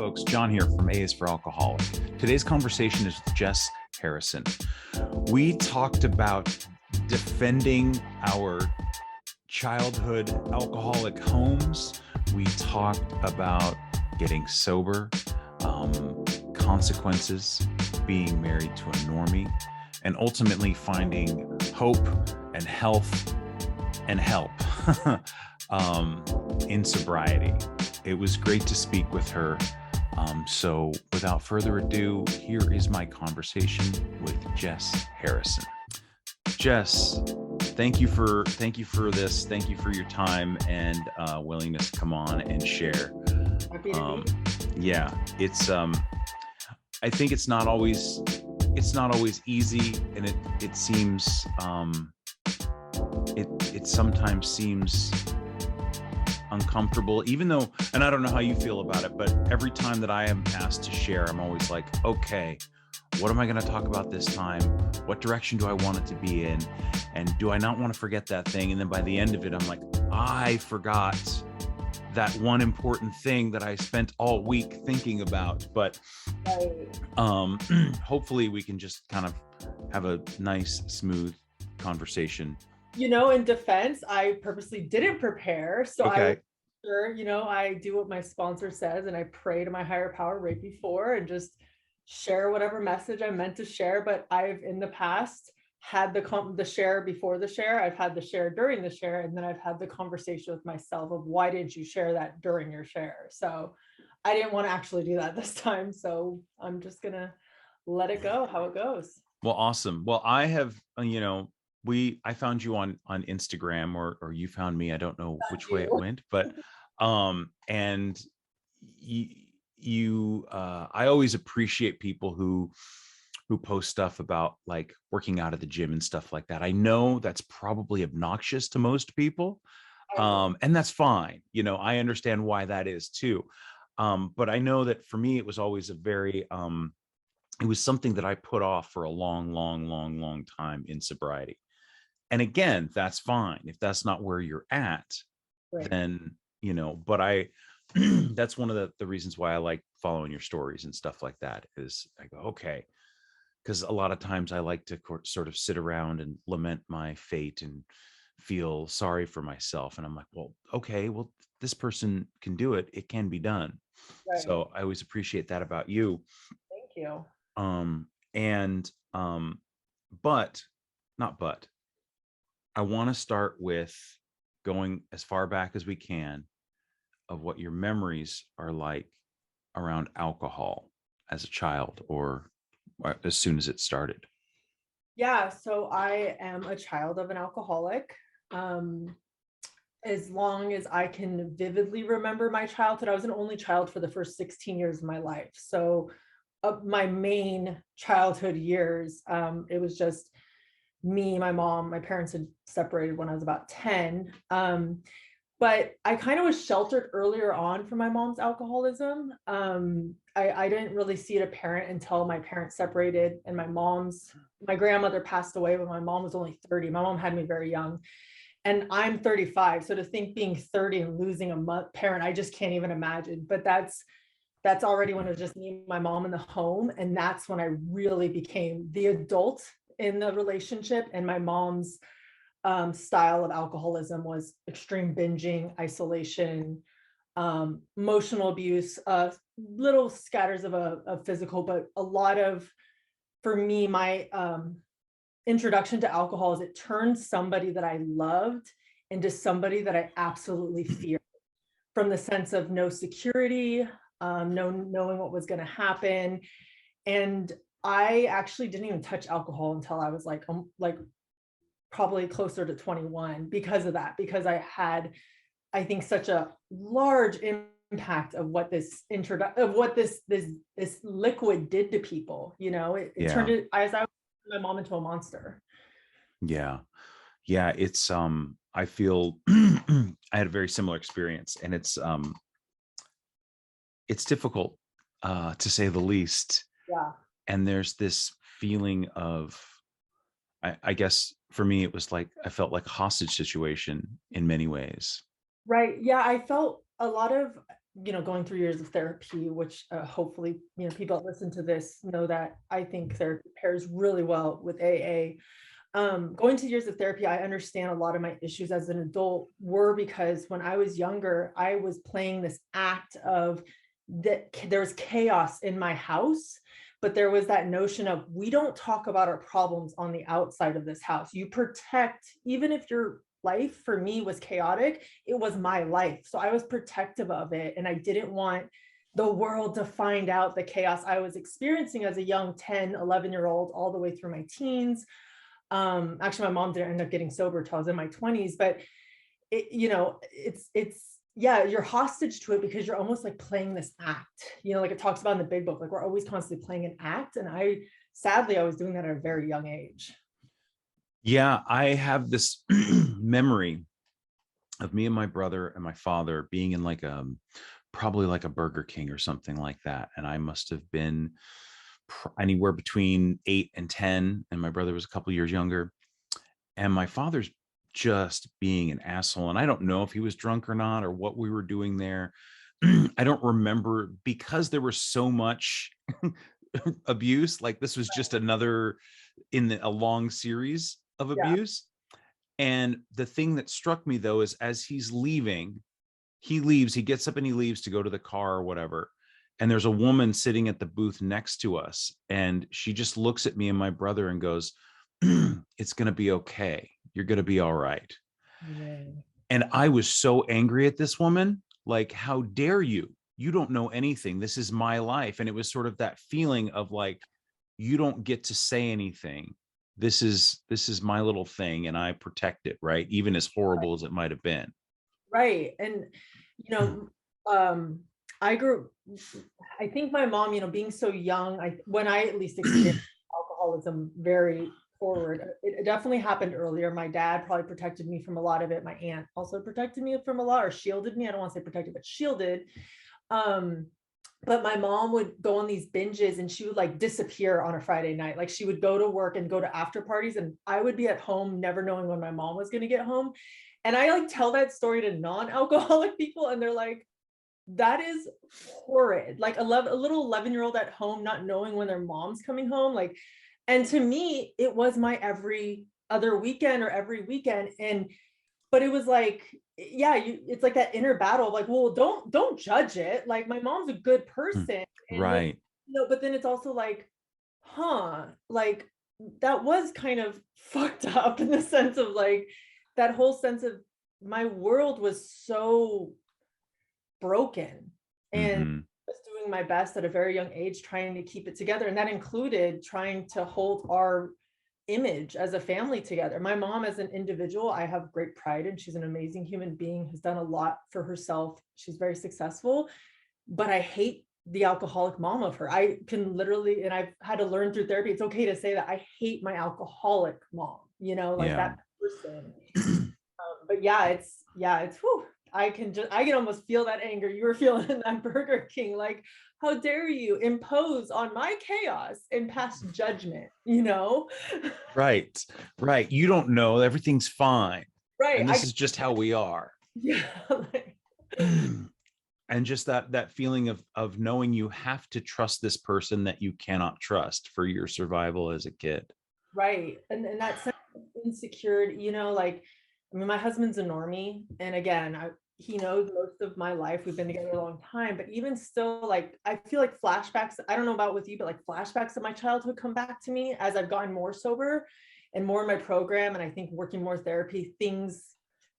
folks. John here from A is for Alcoholic. Today's conversation is with Jess Harrison. We talked about defending our childhood alcoholic homes. We talked about getting sober, consequences, being married to a normie, and ultimately finding hope and health and help in sobriety. It was great to speak with her. So without further ado, here is my conversation with Jess Harrison. Jess, thank you for this. Thank you for your time and willingness to come on and share. Happy to be. Yeah, it's I think it's not always easy, and it seems it sometimes seems uncomfortable, even though, and I don't know how you feel about it, but every time that I am asked to share, I'm always like, okay, what am I going to talk about this time? What direction do I want it to be in? And do I not want to forget that thing? And then by the end of it, I'm like, I forgot that one important thing that I spent all week thinking about. But hopefully we can just kind of have a nice, smooth conversation. You know, in defense, I purposely didn't prepare. So Okay. I do what my sponsor says, and I pray to my higher power right before and just share whatever message I'm meant to share. But I've in the past had the share before the share. I've had the share during the share, and then I've had the conversation with myself of why didn't you share that during your share? So I didn't want to actually do that this time. So I'm just gonna let it go how it goes. Well, awesome. Well, I have, I found you on Instagram, or you found me. I don't know which way it went, but and I always appreciate people who post stuff about like working out at the gym and stuff like that. I know that's probably obnoxious to most people, and that's fine. I understand why that is too. But I know that for me, it was always it was something that I put off for a long time in sobriety. And again, that's fine. If that's not where you're at, Right. then, but that's one of the reasons why I like following your stories and stuff like that, is I go, okay. Because a lot of times I like to sort of sit around and lament my fate and feel sorry for myself. And I'm like, well, okay, well, this person can do it. It can be done. Right. So I always appreciate that about you. Thank you. But I want to start with going as far back as we can of what your memories are like around alcohol as a child, or as soon as it started. Yeah, so I am a child of an alcoholic. As long as I can vividly remember my childhood, I was an only child for the first 16 years of my life. So my main childhood years, it was just me, my mom. My parents had separated when I was about 10. But I kind of was sheltered earlier on from my mom's alcoholism. I didn't really see it apparent until my parents separated and my grandmother passed away when my mom was only 30. My mom had me very young, and I'm 35. So to think being 30 and losing a parent, I just can't even imagine. But that's already when it was just me and my mom in the home. And that's when I really became the adult in the relationship. And my mom's style of alcoholism was extreme binging, isolation, emotional abuse, little scatters of a physical, but a lot of, for me, my introduction to alcohol is it turned somebody that I loved into somebody that I absolutely feared, from the sense of no security, knowing what was going to happen. And I actually didn't even touch alcohol until I was like probably closer to 21 because of that, because I had, I think, such a large impact of what this this liquid did to people. It turned it, as I was my mom, into a monster. Yeah. It's I feel I had a very similar experience, and it's difficult to say the least. Yeah. And there's this feeling of, I guess for me, it was like, I felt like a hostage situation in many ways. Right. Yeah. I felt a lot of going through years of therapy, which hopefully, people that listen to this know that I think therapy pairs really well with AA. Going to years of therapy, I understand a lot of my issues as an adult were because when I was younger, I was playing this act of that there was chaos in my house, but there was that notion of we don't talk about our problems on the outside of this house. You protect, even if your life for me was chaotic, it was my life. So I was protective of it. And I didn't want the world to find out the chaos I was experiencing as a young 10, 11-year-old, all the way through my teens. Actually, my mom didn't end up getting sober till I was in my 20s, but yeah, you're hostage to it because you're almost like playing this act, like it talks about in the big book, like we're always constantly playing an act. And sadly, I was doing that at a very young age. Yeah, I have this memory of me and my brother and my father being in like probably like a Burger King or something like that. And I must have been anywhere between 8 and 10, and my brother was a couple years younger. And my father's just being an asshole. And I don't know if he was drunk or not, or what we were doing there. I don't remember, because there was so much abuse. Like this was just another in a long series of abuse. And the thing that struck me though is as he's leaving, he gets up and he leaves to go to the car or whatever. And there's a woman sitting at the booth next to us. And she just looks at me and my brother and goes, it's going to be okay. You're going to be all right. Yeah. And I was so angry at this woman. Like, how dare you? You don't know anything. This is my life. And it was sort of that feeling of like, you don't get to say anything. This is my little thing. And I protect it. Right. Even as horrible as it might have been. Right. And, I think my mom, being so young, when I at least experienced alcoholism very forward, it definitely happened earlier. My dad probably protected me from a lot of it. My aunt also protected me from a lot, or shielded me. I don't want to say protected, but shielded. But my mom would go on these binges and she would like disappear on a Friday night. Like she would go to work and go to after parties, and I would be at home never knowing when my mom was going to get home. And I like tell that story to non-alcoholic people and they're like, that is horrid. Like a little 11-year-old at home, not knowing when their mom's coming home. Like, and to me, it was my every other weekend or every weekend. But it was like, yeah, it's like that inner battle of like, well, don't judge it. Like my mom's a good person. Right. But then it's also like, like that was kind of fucked up in the sense of like, that whole sense of my world was so broken, and I was doing my best at a very young age trying to keep it together, and that included trying to hold our image as a family together. My mom as an individual, I have great pride in. She's an amazing human being, has done a lot for herself. She's very successful, but I hate the alcoholic mom of her. I can literally, and I've had to learn through therapy, it's okay to say that I hate my alcoholic mom, that person. But it's whew, I can almost feel that anger you were feeling in that Burger King. Like, how dare you impose on my chaos and pass judgment, Right. You don't know. Everything's fine. Right. And this is just how we are. Yeah. And just that feeling of knowing you have to trust this person that you cannot trust for your survival as a kid. Right. And that sense of insecurity, my husband's a normie. And again, he knows most of my life. We've been together a long time, but even still, like, I feel like flashbacks, I don't know about with you, but like flashbacks of my childhood come back to me as I've gotten more sober and more in my program. And I think working more therapy, things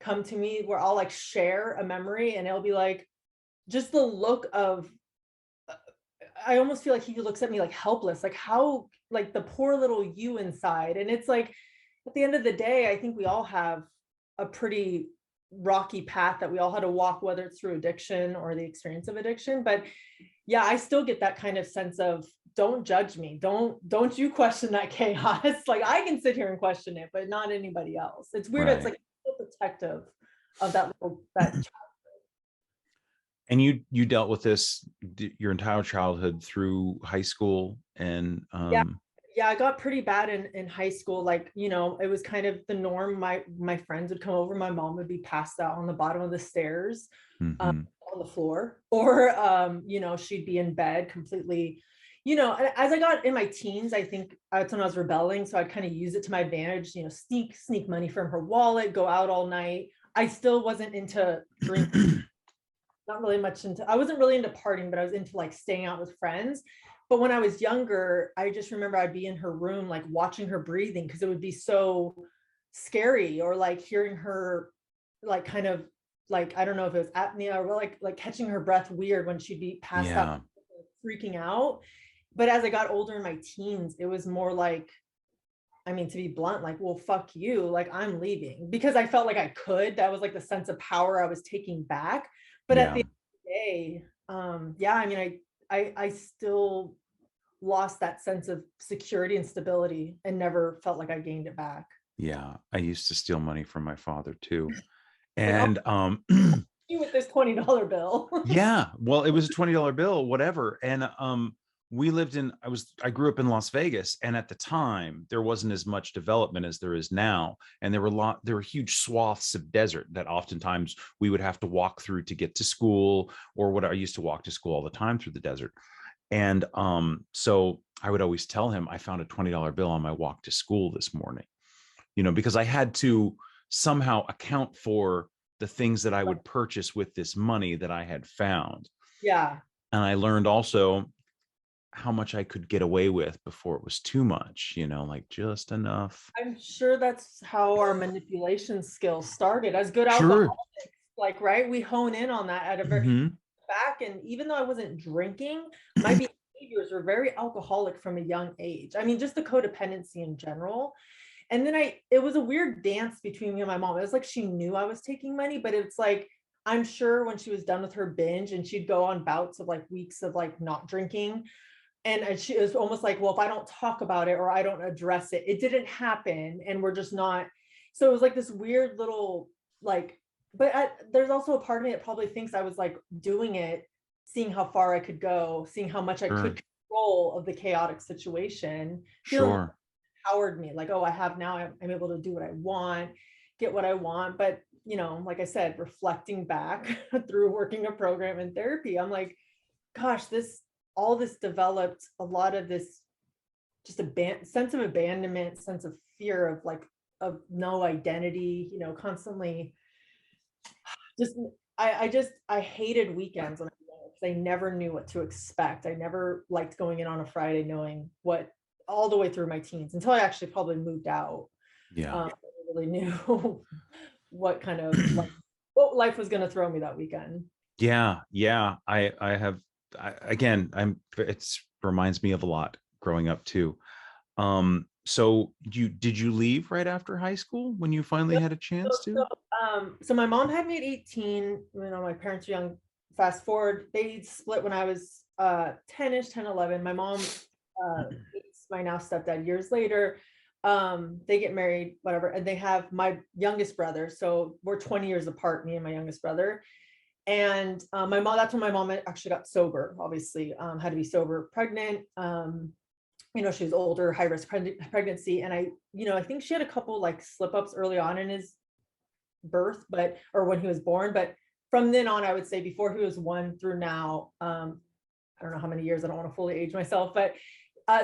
come to me where I'll like share a memory and it'll be like, just the look of, I almost feel like he looks at me like helpless, like how, like the poor little you inside. And it's like, at the end of the day, I think we all have a pretty rocky path that we all had to walk, whether it's through addiction or the experience of addiction. But yeah, I still get that kind of sense of, don't judge me. Don't you question that chaos. Like I can sit here and question it, but not anybody else. It's weird. Right. It's like so protective of that child. And you dealt with this your entire childhood through high school and yeah. Yeah, I got pretty bad in high school. Like, it was kind of the norm. My friends would come over. My mom would be passed out on the bottom of the stairs, um, Hmm. on the floor, or she'd be in bed completely. As I got in my teens, I think that's when I was rebelling. So I'd kind of use it to my advantage. Sneak money from her wallet, go out all night. I still wasn't into drinking. Not really much into, I wasn't really into partying, but I was into like staying out with friends. But when I was younger, I just remember I'd be in her room, like watching her breathing, because it would be so scary, or like hearing her, like kind of like, I don't know if it was apnea, or like catching her breath weird when she'd be passed out, Yeah. freaking out. But as I got older in my teens, it was more like, I mean, to be blunt, like, well, fuck you, like I'm leaving, because I felt like I could. That was like the sense of power I was taking back. But at Yeah. the end of the day, yeah, I mean, I still lost that sense of security and stability, and never felt like I gained it back. Yeah. I used to steal money from my father too. Like, I'll And you with this $20 bill. yeah, well, it was a $20 bill, whatever. And I grew up in Las Vegas, and at the time there wasn't as much development as there is now. And there were huge swaths of desert that oftentimes we would have to walk through to get to school, or what I used to walk to school all the time through the desert. And so I would always tell him I found a $20 bill on my walk to school this morning, because I had to somehow account for the things that I would purchase with this money that I had found. Yeah, And I learned also how much I could get away with before it was too much, like just enough. I'm sure that's how our manipulation skills started as good Sure. alcoholics. Like, right, we hone in on that at a very Hmm. back. And even though I wasn't drinking, my behaviors were very alcoholic from a young age. I mean, just the codependency in general. And then it was a weird dance between me and my mom. It was like she knew I was taking money, but it's like, I'm sure when she was done with her binge and she'd go on bouts of like weeks of like not drinking. And she was almost like, well, if I don't talk about it or I don't address it, it didn't happen. And we're just not. So it was like this weird little, like, but there's also a part of me that probably thinks I was like doing it, seeing how far I could go, seeing how much I Sure. could control of the chaotic situation, feeling Sure. empowered me, like, oh, I have now, I'm able to do what I want, get what I want. But, like I said, reflecting back through working a program in therapy, I'm like, gosh, all this developed a lot of this, just a sense of abandonment, sense of fear of like, of no identity, constantly just, I hated weekends when I was younger, because I never knew what to expect. I never liked going in on a Friday knowing what, all the way through my teens, until I actually probably moved out. Yeah. I really knew what kind of like, what life was going to throw me that weekend. Yeah. Yeah. I have, again, it's reminds me of a lot growing up too. So did you leave right after high school when you finally had a chance to? So my mom had me at 18. My parents were young. Fast forward, they split when I was 10ish, 10, 11. My mom meets my now stepdad years later. They get married, whatever, and they have my youngest brother. So we're 20 years apart, me and my youngest brother. And my mom, that's when my mom actually got sober, obviously, had to be sober, pregnant. She was older, high risk pregnancy. And I think she had a couple like slip ups early on in his birth, or when he was born. But from then on, I would say before he was 1 through now, I don't know how many years, I don't want to fully age myself, but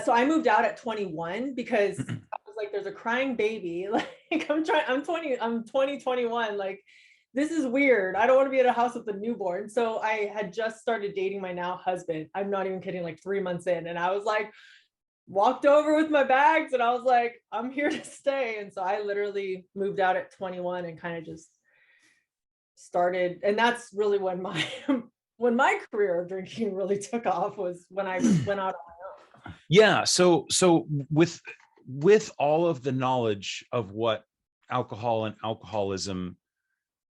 so I moved out at 21, because I was like, there's a crying baby. Like, I'm 20, 21. Like, this is weird. I don't want to be at a house with a newborn. So I had just started dating my now husband. I'm not even kidding, like 3 months in. And I was like, walked over with my bags, and I was like, I'm here to stay. And so I literally moved out at 21 and kind of just started. And that's really when my when my career of drinking really took off, was when I went out. Yeah. So with all of the knowledge of what alcohol and alcoholism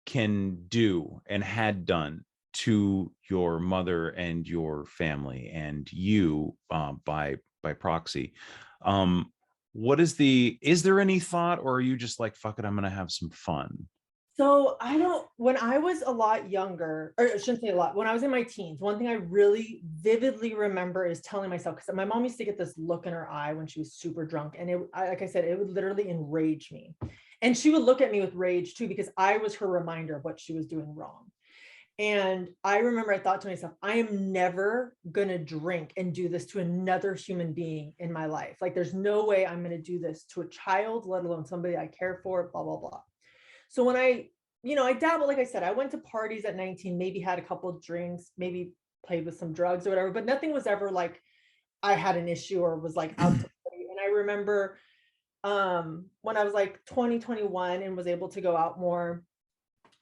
can do and had done to your mother and your family and you, by proxy, is there any thought, or are you just like, fuck it, I'm gonna have some fun? So when I was a lot younger, or I shouldn't say a lot, when I was in my teens, one thing I really vividly remember is telling myself, because my mom used to get this look in her eye when she was super drunk. And like I said, it would literally enrage me. And she would look at me with rage too, because I was her reminder of what she was doing wrong. And I remember I thought to myself, I am never going to drink and do this to another human being in my life. Like, there's no way I'm going to do this to a child, let alone somebody I care for, blah, blah, blah. So when I dabbled, like I said, I went to parties at 19, maybe had a couple of drinks, maybe played with some drugs or whatever, but nothing was ever like I had an issue or was like out to party. And I remember when I was like 20, 21 and was able to go out more,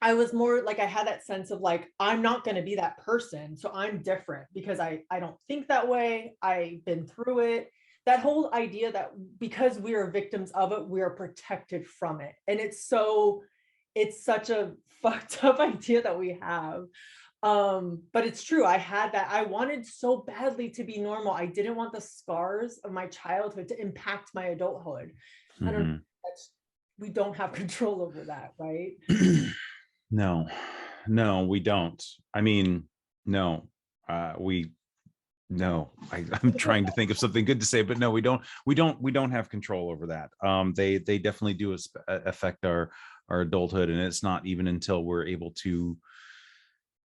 I was more like, I had that sense of like, I'm not going to be that person. So I'm different because I don't think that way. I've been through it. That whole idea that because we are victims of it, we are protected from it. And it's such a fucked up idea that we have. But it's true. I had that. I wanted so badly to be normal. I didn't want the scars of my childhood to impact my adulthood. I don't know. We don't have control over that, right? No, no, we don't. I mean, no, I'm trying to think of something good to say, but no, we don't have control over that. They definitely do affect our adulthood. And it's not even until we're able to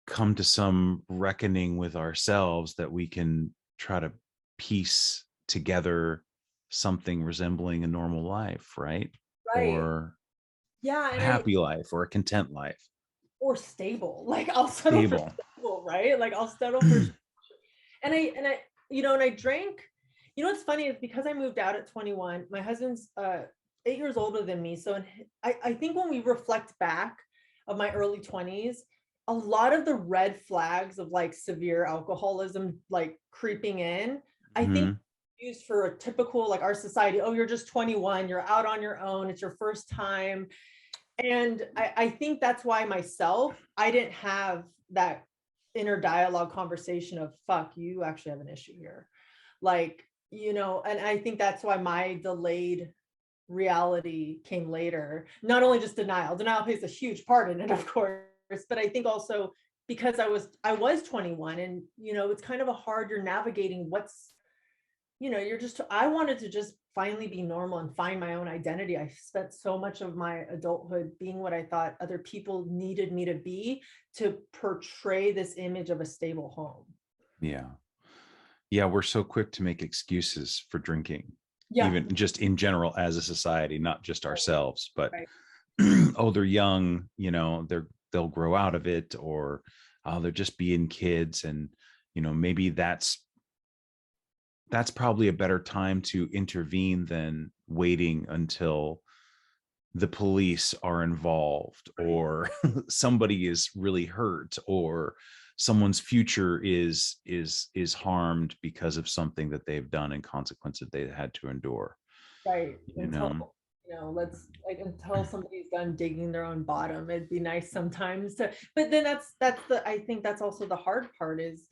come to some reckoning with ourselves that we can try to piece together something resembling a normal life, right? Right. Or Yeah. a happy life or a content life. Or stable. Like, I'll settle for Stable. stable, right? Like, I'll settle for, and I drank, what's funny is because I moved out at 21, my husband's 8 years older than me. So I think when we reflect back of my early 20s, a lot of the red flags of like severe alcoholism, like creeping in, I think Mhm. used for a typical, like our society, oh, you're just 21, you're out on your own, it's your first time. And I think that's why myself, I didn't have that inner dialogue conversation of, fuck, you actually have an issue here. Like, and I think that's why my delayed reality came later. Not only just denial plays a huge part in it, of course, but I think also because I was 21 and, it's kind of a hard, you're navigating I wanted to just finally be normal and find my own identity. I spent so much of my adulthood being what I thought other people needed me to be to portray this image of a stable home. Yeah. Yeah, we're so quick to make excuses for drinking, Yeah. even just in general as a society, not just ourselves, but Right. oh, they're young, they'll grow out of it, or they're just being kids. And, maybe that's probably a better time to intervene than waiting until the police are involved, or somebody is really hurt, or someone's future is harmed because of something that they've done and consequences they had to endure, Right. you know. Let's like until somebody's done digging their own bottom, it'd be nice sometimes to, but then I think that's also the hard part is,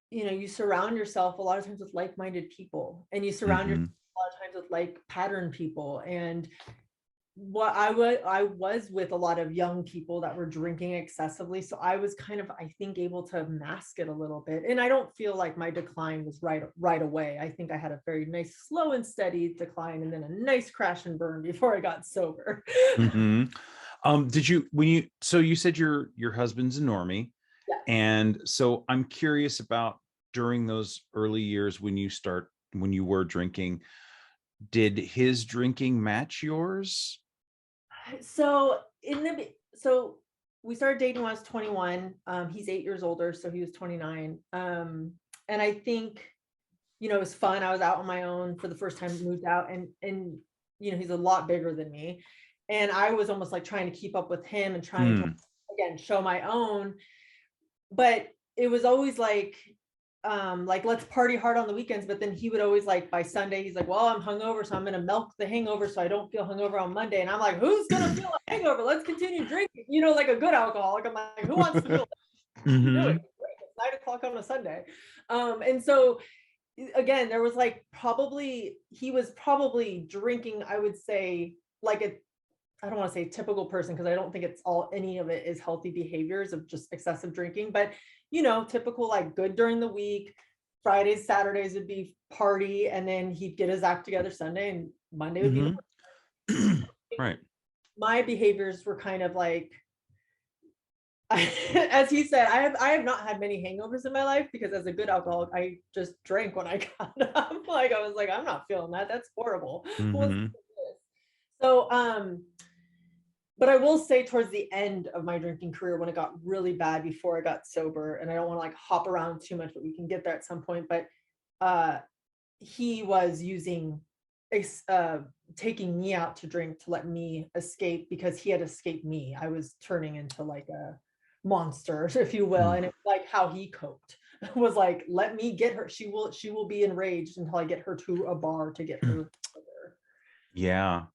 you surround yourself a lot of times with like-minded people, and you surround yourself Mhm. a lot of times with like pattern people. And what I was with a lot of young people that were drinking excessively. So I was kind of, I think, able to mask it a little bit. And I don't feel like my decline was right away. I think I had a very nice, slow and steady decline, and then a nice crash and burn before I got sober. Mhm. Did you so you said your husband's a normie, Yeah. and so I'm curious about during those early years when you were drinking, did his drinking match yours? So we started dating when I was 21. He's 8 years older, so he was 29. And I think, it was fun. I was out on my own for the first time, moved out, and he's a lot bigger than me. And I was almost like trying to keep up with him and trying to, Hmm. again, show my own. But it was always like let's party hard on the weekends. But then he would always, like, by Sunday, he's like, well, I'm hungover, so I'm gonna milk the hangover so I don't feel hungover on Monday. And I'm like, who's gonna feel a hangover? Let's continue drinking, like a good alcoholic. I'm like, who wants to feel that? Do it. Hmm. It's 9 o'clock on a Sunday. And so again, there was like, he was probably drinking, I would say, like I don't want to say typical person, because I don't think it's all, any of it is healthy behaviors of just excessive drinking, but typical, like good during the week, Fridays, Saturdays would be party, and then he'd get his act together Sunday, and Monday would be the Right. my behaviors were kind of like, as he said, I have not had many hangovers in my life, because as a good alcoholic, I just drank when I got up. Like, I was like, I'm not feeling that. That's horrible. So, but I will say towards the end of my drinking career, when it got really bad before I got sober, and I don't want to like hop around too much, but we can get there at some point. But he was using, taking me out to drink to let me escape, because he had escaped me. I was turning into like a monster, if you will. And it's like how he coped was like, let me get her. She will be enraged until I get her to a bar to get her. Yeah.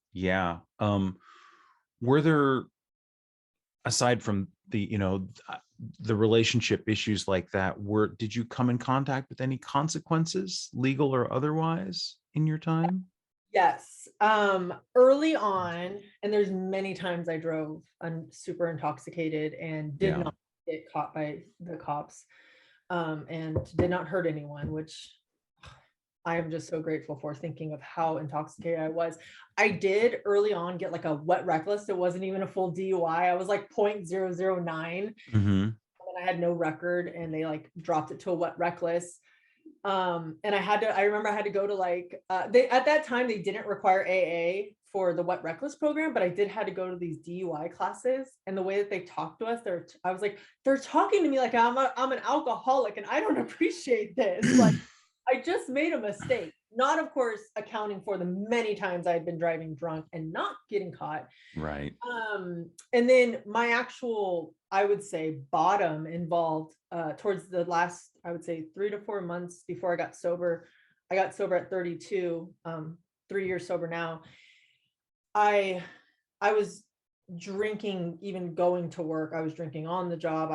Were there, aside from the, the relationship issues like that, did you come in contact with any consequences, legal or otherwise, in your time? Yes. Early on, and there's many times I drove super intoxicated and did not get caught by the cops, and did not hurt anyone, which I am just so grateful for, thinking of how intoxicated I was. I did early on get like a wet reckless. It wasn't even a full DUI. I was like 0.009. And I had no record, and they like dropped it to a wet reckless. And I remember I had to go to like, at that time, they didn't require AA for the wet reckless program, but I did had to go to these DUI classes. And the way that they talked to us, I was like, they're talking to me like I'm an alcoholic, and I don't appreciate this. Like, I just made a mistake, not of course accounting for the many times I had been driving drunk and not getting caught. Right. And then my actual, I would say, bottom involved towards the last, I would say 3 to 4 months before I got sober. I got sober at 32, 3 years sober now. I was drinking, even going to work. I was drinking on the job.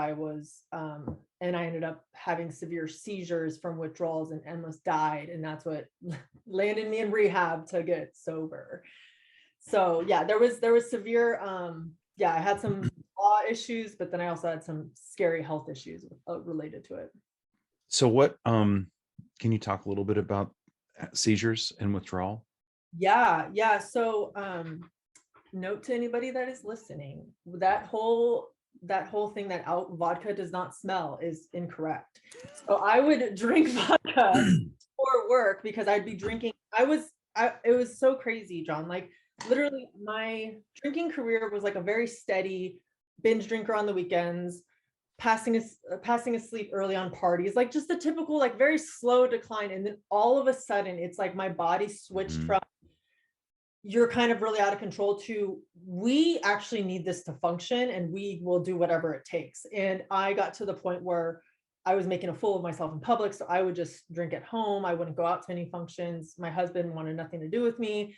And I ended up having severe seizures from withdrawals and almost died. And that's what landed me in rehab to get sober. So yeah, there was severe, I had some law issues, but then I also had some scary health issues related to it. So what, can you talk a little bit about seizures and withdrawal? Yeah. So, note to anybody that is listening, that whole thing that vodka does not smell is incorrect. So I would drink vodka for work, because I'd be drinking. It was so crazy, John. Like, literally my drinking career was like a very steady binge drinker on the weekends, passing asleep early on parties, like just the typical, like very slow decline. And then all of a sudden it's like my body switched from, you're kind of really out of control, to, we actually need this to function, and we will do whatever it takes. And I got to the point where I was making a fool of myself in public. So I would just drink at home. I wouldn't go out to any functions. My husband wanted nothing to do with me.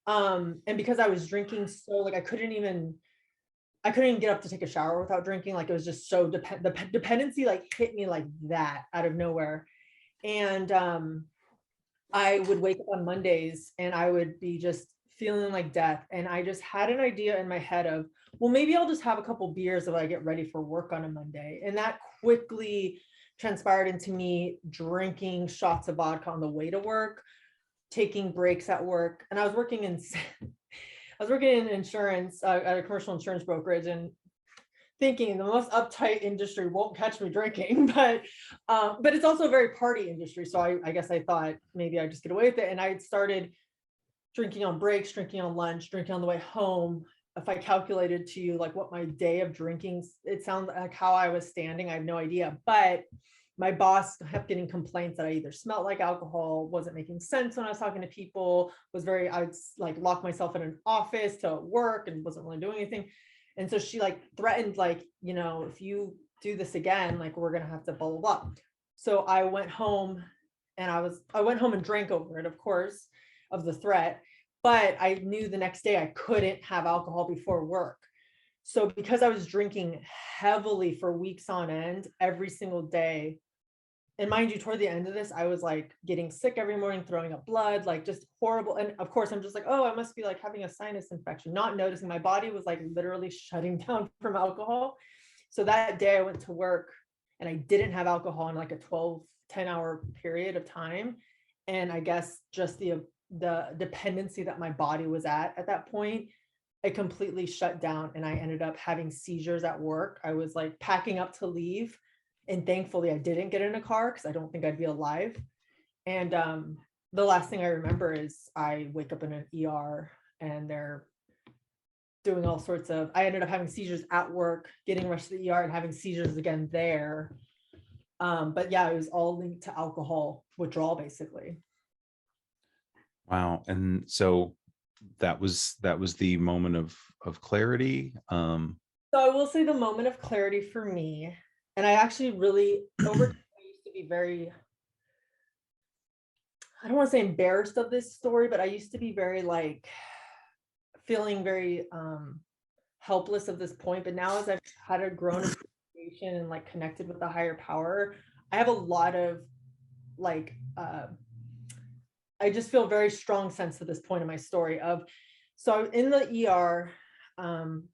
And because I was drinking, so like I couldn't even get up to take a shower without drinking. Like, it was just so the dependency like hit me like that out of nowhere. And I would wake up on Mondays and I would be just feeling like death. And I just had an idea in my head of, well, maybe I'll just have a couple beers while I get ready for work on a Monday. And that quickly transpired into me drinking shots of vodka on the way to work, taking breaks at work. And I was working in insurance, at a commercial insurance brokerage, and thinking the most uptight industry won't catch me drinking, but it's also a very party industry. So I guess I thought maybe I'd just get away with it. And I started drinking on breaks, drinking on lunch, drinking on the way home. If I calculated to you like what my day of drinking, it sounds like how I was standing, I have no idea. But my boss kept getting complaints that I either smelled like alcohol, wasn't making sense when I was talking to people, I'd like lock myself in an office to work and wasn't really doing anything. And so she like threatened, like, if you do this again, like, we're going to have to blah, blah, blah. So I went home and I went home and drank over it, of course, of the threat. But I knew the next day I couldn't have alcohol before work. So because I was drinking heavily for weeks on end, every single day, And mind you, toward the end of this, I was like getting sick every morning, throwing up blood, like just horrible. And of course, I'm just like, oh, I must be like having a sinus infection, not noticing my body was like literally shutting down from alcohol. So that day I went to work and I didn't have alcohol in like a 10-hour period of time. And I guess just the dependency that my body was at that point, it completely shut down. And I ended up having seizures at work. I was like packing up to leave. And thankfully I didn't get in a car because I don't think I'd be alive. And the last thing I remember is I wake up in an ER and they're doing all sorts of, I ended up having seizures at work, getting rushed to the ER and having seizures again there. But yeah, it was all linked to alcohol withdrawal, basically. Wow. And so that was the moment of clarity. So I will say the moment of clarity for me, and I actually really over time, I used to be very, I don't want to say embarrassed of this story, but I used to be very like feeling very helpless at this point. But now as I've had a grown appreciation and like connected with the higher power, I have a lot of like I just feel very strong sense at this point in my story of, so I'm in the ER.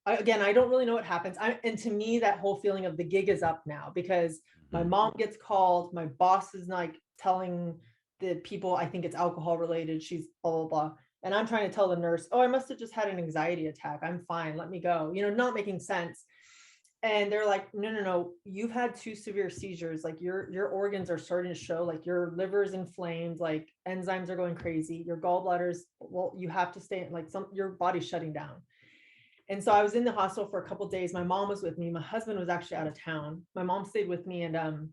Again, I don't really know what happens. And to me, that whole feeling of the gig is up now because my mom gets called. My boss is like telling the people, I think it's alcohol related. She's blah, blah, blah. And I'm trying to tell the nurse, oh, I must have just had an anxiety attack. I'm fine. Let me go. You know, not making sense. And they're like, no, you've had 2 severe seizures. Like your organs are starting to show, like your liver is inflamed, like enzymes are going crazy. Your gallbladders, well, you have to stay, like your body's shutting down. And so I was in the hospital for a couple of days. My mom was with me. My husband was actually out of town. My mom stayed with me, and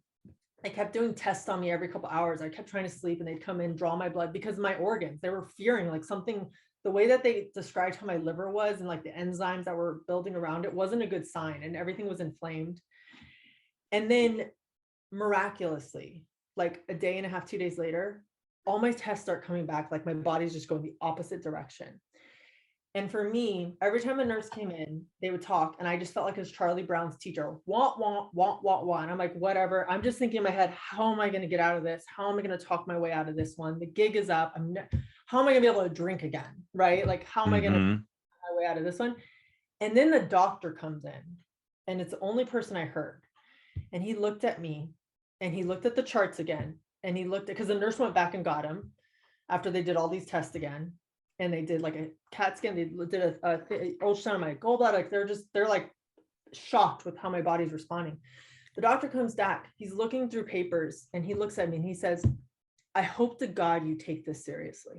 they kept doing tests on me every couple hours. I kept trying to sleep, and they'd come in, draw my blood because my organs, they were fearing like something, the way that they described how my liver was and like the enzymes that were building around it wasn't a good sign, and everything was inflamed. And then miraculously, like a day and a half, 2 days later, all my tests start coming back. Like my body's just going the opposite direction. And for me, every time a nurse came in, they would talk, and I just felt like it was Charlie Brown's teacher, wah, wah, wah, wah, wah. And I'm like, whatever. I'm just thinking in my head, how am I going to get out of this? How am I going to talk my way out of this one? The gig is up. How am I going to be able to drink again? Right? Like, how am I going to talk my way out of this one? And then the doctor comes in, and it's the only person I heard. And he looked at me, and he looked at the charts again, and he looked at, because the nurse went back and got him after they did all these tests again. And they did like a CAT scan. They did a ultrasound of my gallbladder. Like they're like shocked with how my body's responding. The doctor comes back. He's looking through papers, and he looks at me and he says, I hope to God you take this seriously.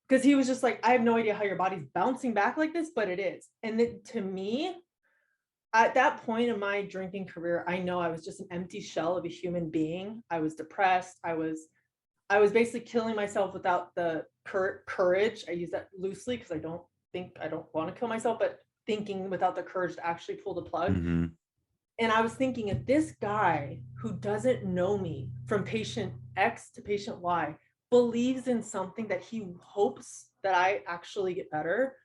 Because he was just like, I have no idea how your body's bouncing back like this, but it is. And then to me, at that point in my drinking career, I know I was just an empty shell of a human being. I was depressed. I was basically killing myself without the courage. I use that loosely because I don't want to kill myself, but thinking without the courage to actually pull the plug. And I was thinking, if this guy who doesn't know me from patient X to patient Y believes in something that he hopes that I actually get better,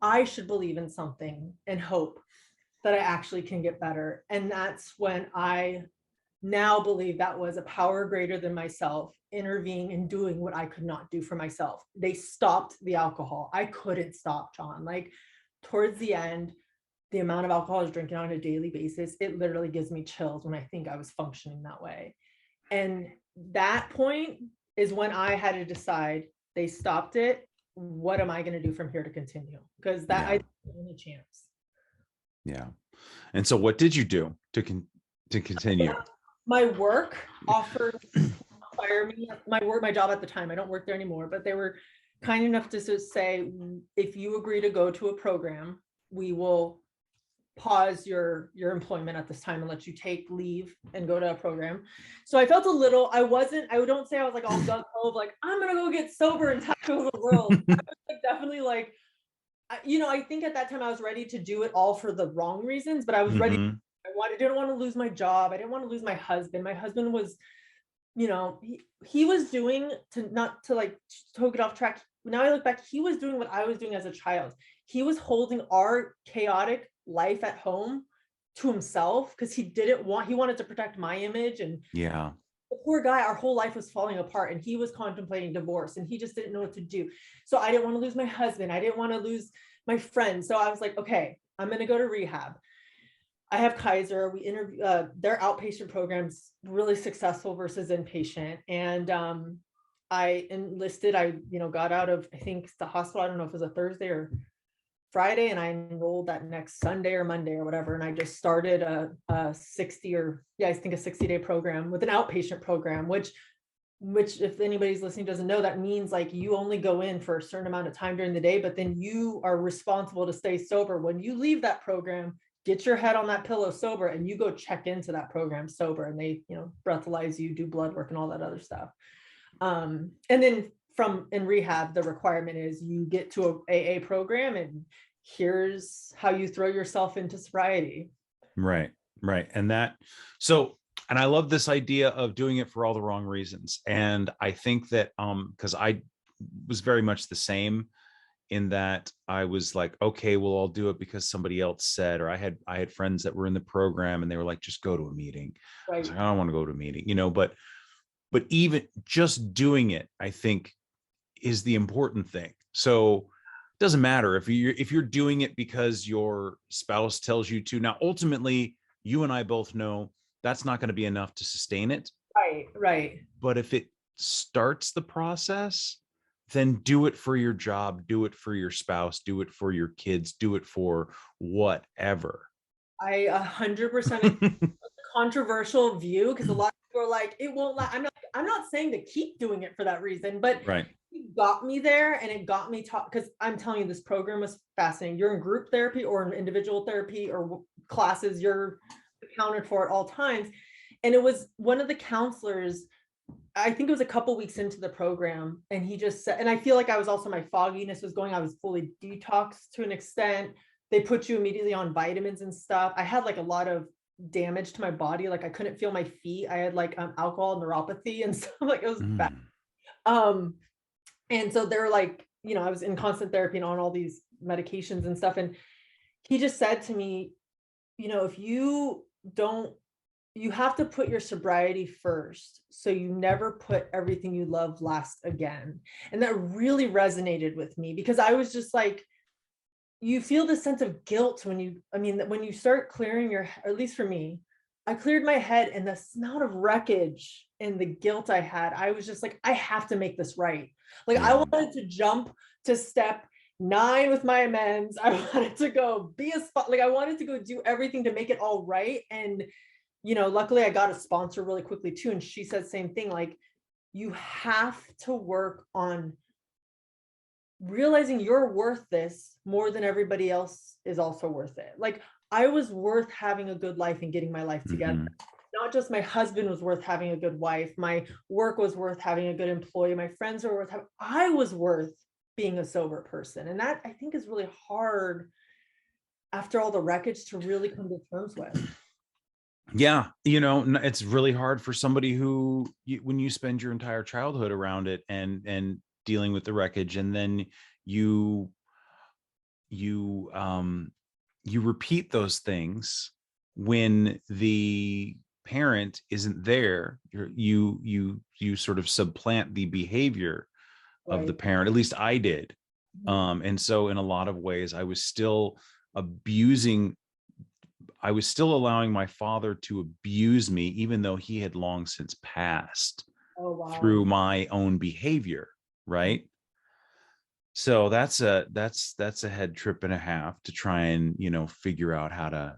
I should believe in something and hope that I actually can get better. And that's when I now believe that was a power greater than myself intervening and doing what I could not do for myself. They stopped the alcohol. I couldn't stop, John. Like towards the end, the amount of alcohol I was drinking on a daily basis, it literally gives me chills when I think I was functioning that way. And that point is when I had to decide, they stopped it. What am I going to do from here to continue? Because that I the only chance. Yeah. And so what did you do to continue? My work offered to fire me. My job at the time, I don't work there anymore, but they were kind enough to say, if you agree to go to a program, we will pause your employment at this time and let you take leave and go to a program. So I felt a little, I don't say I was like all gung-ho of like, I'm gonna go get sober and tackle the world. I was like, definitely like, I think at that time I was ready to do it all for the wrong reasons, but I was ready. Didn't want to lose my job. I didn't want to lose my husband. My husband was, he was doing, not to get off track. Now I look back, he was doing what I was doing as a child. He was holding our chaotic life at home to himself because he wanted to protect my image. And the poor guy, our whole life was falling apart, and he was contemplating divorce, and he just didn't know what to do. So I didn't want to lose my husband. I didn't want to lose my friends. So I was like, okay, I'm going to go to rehab. I have Kaiser. We interview their outpatient programs really successful versus inpatient. And I enlisted. I got out of, I think, the hospital. I don't know if it was a Thursday or Friday, and I enrolled that next Sunday or Monday or whatever. And I just started a 60-day program with an outpatient program, which if anybody's listening doesn't know, that means like you only go in for a certain amount of time during the day, but then you are responsible to stay sober. When you leave that program, get your head on that pillow sober, and you go check into that program sober, and they, breathalyze you, do blood work and all that other stuff. And then in rehab, the requirement is you get to a AA program, and here's how you throw yourself into sobriety. Right. And I love this idea of doing it for all the wrong reasons. And I think that, because I was very much the same in that I was like, okay, well, I'll do it because somebody else said, or I had friends that were in the program and they were like, just go to a meeting. Right. I was like, I don't want to go to a meeting, but even just doing it, I think, is the important thing. So it doesn't matter if you're doing it because your spouse tells you to. Now, ultimately, you and I both know that's not going to be enough to sustain it. Right. But if it starts the process, then do it for your job, do it for your spouse, do it for your kids, do it for whatever. I 100% controversial view, because a lot of people are like, it won't last. I'm not saying to keep doing it for that reason, but right. It got me there, and it got me taught, because I'm telling you, this program was fascinating. You're in group therapy or in individual therapy or classes, you're accounted for at all times. And it was one of the counselors, I think it was a couple weeks into the program, and he just said, and I feel like I was also, my fogginess was going, I was fully detoxed to an extent. They put you immediately on vitamins and stuff. I had like a lot of damage to my body. Like I couldn't feel my feet. I had like alcohol neuropathy and stuff. Like it was bad. And so they're like, I was in constant therapy and on all these medications and stuff. And he just said to me, if you have to put your sobriety first, so you never put everything you love last again. And that really resonated with me, because I was just like, you feel this sense of guilt when you start clearing or at least for me, I cleared my head, and the amount of wreckage and the guilt I had, I was just like, I have to make this right. Like I wanted to jump to step 9 with my amends. I wanted to go be a spot. Like I wanted to go do everything to make it all right. And, luckily I got a sponsor really quickly too. And she said the same thing. Like you have to work on realizing you're worth this more than everybody else is also worth it. Like I was worth having a good life and getting my life together. Mm-hmm. Not just my husband was worth having a good wife. My work was worth having a good employee. My friends were worth having, I was worth being a sober person. And that I think is really hard after all the wreckage to really come to terms with. Yeah. It's really hard for somebody who, when you spend your entire childhood around it and dealing with the wreckage, and then you repeat those things when the parent isn't there. You sort of supplant the behavior of the parent. At least I did. And so in a lot of ways, I was still allowing my father to abuse me, even though he had long since passed through my own behavior. Right. So that's a head trip and a half to try and, figure out how to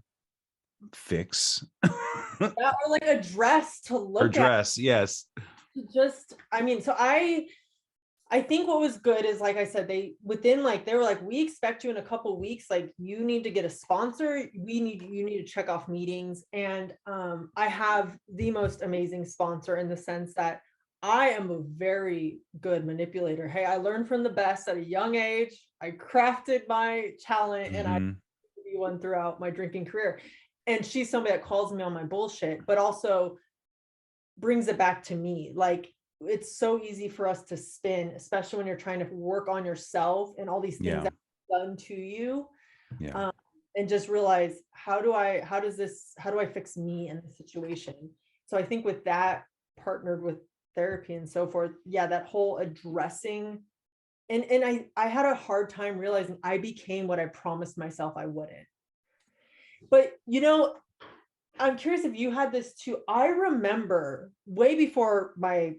fix. Or like address to look at. Yes. So I think what was good is, like I said, they were like, we expect you in a couple of weeks, like you need to get a sponsor. You need to check off meetings. And I have the most amazing sponsor in the sense that I am a very good manipulator. Hey, I learned from the best at a young age. I crafted my talent, and I be one throughout my drinking career. And she's somebody that calls me on my bullshit, but also brings it back to me. Like, it's so easy for us to spin, especially when you're trying to work on yourself and all these things that are done to you. And just realize, how do I fix me in the situation? So I think with that, partnered with therapy and so forth, yeah, that whole addressing, and I had a hard time realizing I became what I promised myself I wouldn't. But I'm curious if you had this too. I remember way before my